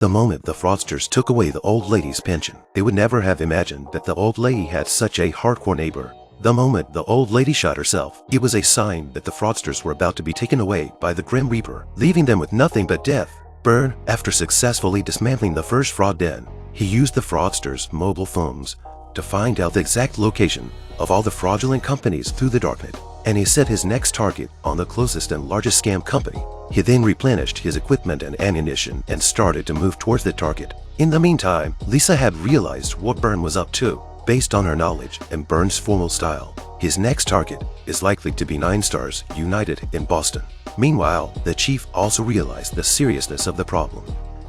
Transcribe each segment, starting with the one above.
The moment the fraudsters took away the old lady's pension, they would never have imagined that the old lady had such a hardcore neighbor. The moment the old lady shot herself, it was a sign that the fraudsters were about to be taken away by the Grim Reaper, leaving them with nothing but death. Byrne, after successfully dismantling the first fraud den, he used the fraudsters' mobile phones to find out the exact location of all the fraudulent companies through the darknet, and he set his next target on the closest and largest scam company. He then replenished his equipment and ammunition and started to move towards the target. In the meantime, Lisa had realized what Byrne was up to. Based on her knowledge and Byrne's formal style, his next target is likely to be 9 Stars United in Boston. Meanwhile, the chief also realized the seriousness of the problem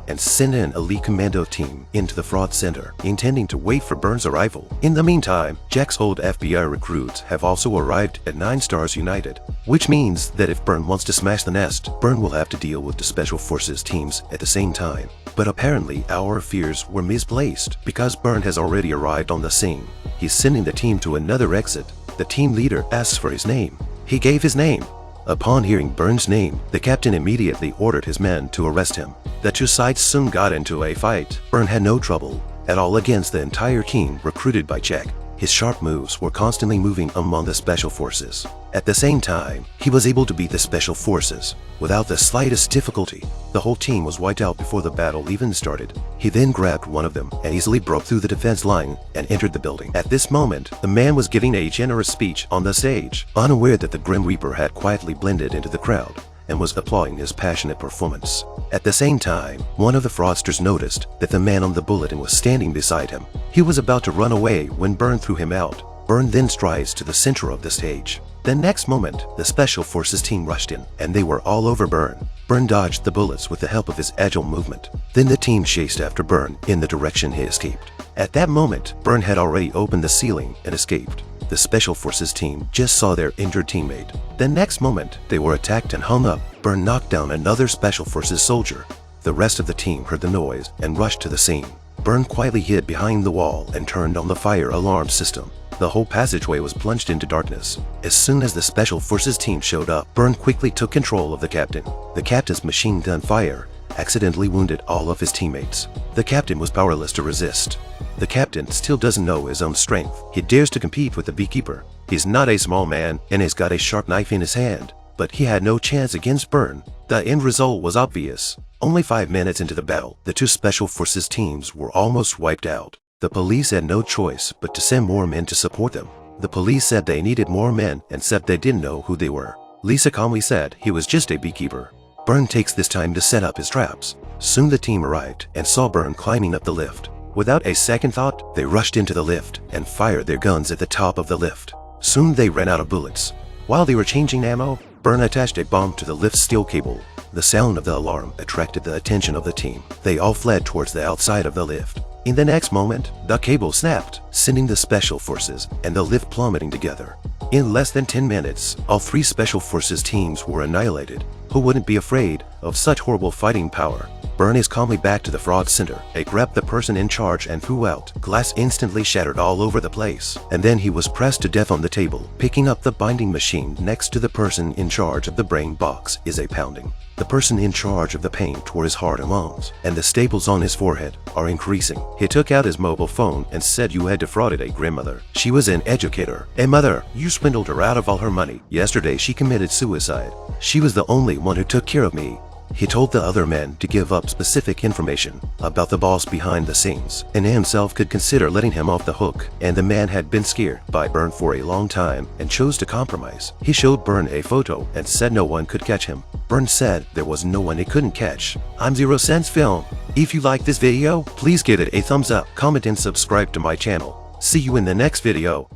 and sent an elite commando team into the fraud center, intending to wait for Byrne's arrival. In the meantime, Jack's old FBI recruits have also arrived at 9 Stars United, which means that if Byrne wants to smash the nest, Byrne will have to deal with the Special Forces teams at the same time. But apparently our fears were misplaced because Byrne has already arrived on the scene. He's sending the team to another exit. The team leader asks for his name. He gave his name. Upon hearing Byrne's name, the captain immediately ordered his men to arrest him. The two sides soon got into a fight. Byrne had no trouble at all against the entire team recruited by Jack. His sharp moves were constantly moving among the Special Forces. At the same time, he was able to beat the Special Forces without the slightest difficulty. The whole team was wiped out before the battle even started. He then grabbed one of them and easily broke through the defense line and entered the building. At this moment, the man was giving a generous speech on the stage, unaware that the Grim Reaper had quietly blended into the crowd and was applauding his passionate performance. At the same time, one of the fraudsters noticed that the man on the bulletin was standing beside him. He was about to run away when Byrne threw him out. Byrne then strides to the center of the stage. The next moment, the Special Forces team rushed in, and they were all over Byrne. Byrne dodged the bullets with the help of his agile movement. Then the team chased after Byrne in the direction he escaped. At that moment, Byrne had already opened the ceiling and escaped. The Special Forces team just saw their injured teammate. The next moment, they were attacked and hung up. Byrne knocked down another Special Forces soldier. The rest of the team heard the noise and rushed to the scene. Byrne quietly hid behind the wall and turned on the fire alarm system. The whole passageway was plunged into darkness. As soon as the Special Forces team showed up, Byrne quickly took control of the captain. The captain's machine gun fire accidentally wounded all of his teammates. The captain was powerless to resist. The captain still doesn't know his own strength. He dares to compete with the Beekeeper. He's not a small man and has got a sharp knife in his hand, but he had no chance against Byrne. The end result was obvious. Only 5 minutes into the battle, the two Special Forces teams were almost wiped out. The police had no choice but to send more men to support them. The police said they needed more men and said they didn't know who they were. Lisa calmly said he was just a beekeeper. Byrne takes this time to set up his traps. Soon the team arrived and saw Byrne climbing up the lift. Without a second thought, they rushed into the lift and fired their guns at the top of the lift. Soon they ran out of bullets. While they were changing ammo, Byrne attached a bomb to the lift's steel cable. The sound of the alarm attracted the attention of the team. They all fled towards the outside of the lift. In the next moment, the cable snapped, sending the Special Forces and the lift plummeting together. In less than 10 minutes, all 3 Special Forces teams were annihilated. Who wouldn't be afraid of such horrible fighting power? Byrne is calmly back to the fraud center. He grabbed the person in charge and threw out. Glass instantly shattered all over the place. And then he was pressed to death on the table. Picking up the binding machine next to the person in charge of the brain box is a pounding. The person in charge of the pain tore his heart and lungs, and the staples on his forehead are increasing. He took out his mobile phone and said you had defrauded a grandmother. She was an educator. A mother, you swindled her out of all her money. Yesterday she committed suicide. She was the only one who took care of me. He told the other men to give up specific information about the boss behind the scenes, and he himself could consider letting him off the hook. And the man had been scared by Byrne for a long time and chose to compromise. He showed Byrne a photo and said no one could catch him. Byrne said there was no one he couldn't catch. I'm 0 Cents Film. If you like this video, please give it a thumbs up, comment and subscribe to my channel. See you in the next video.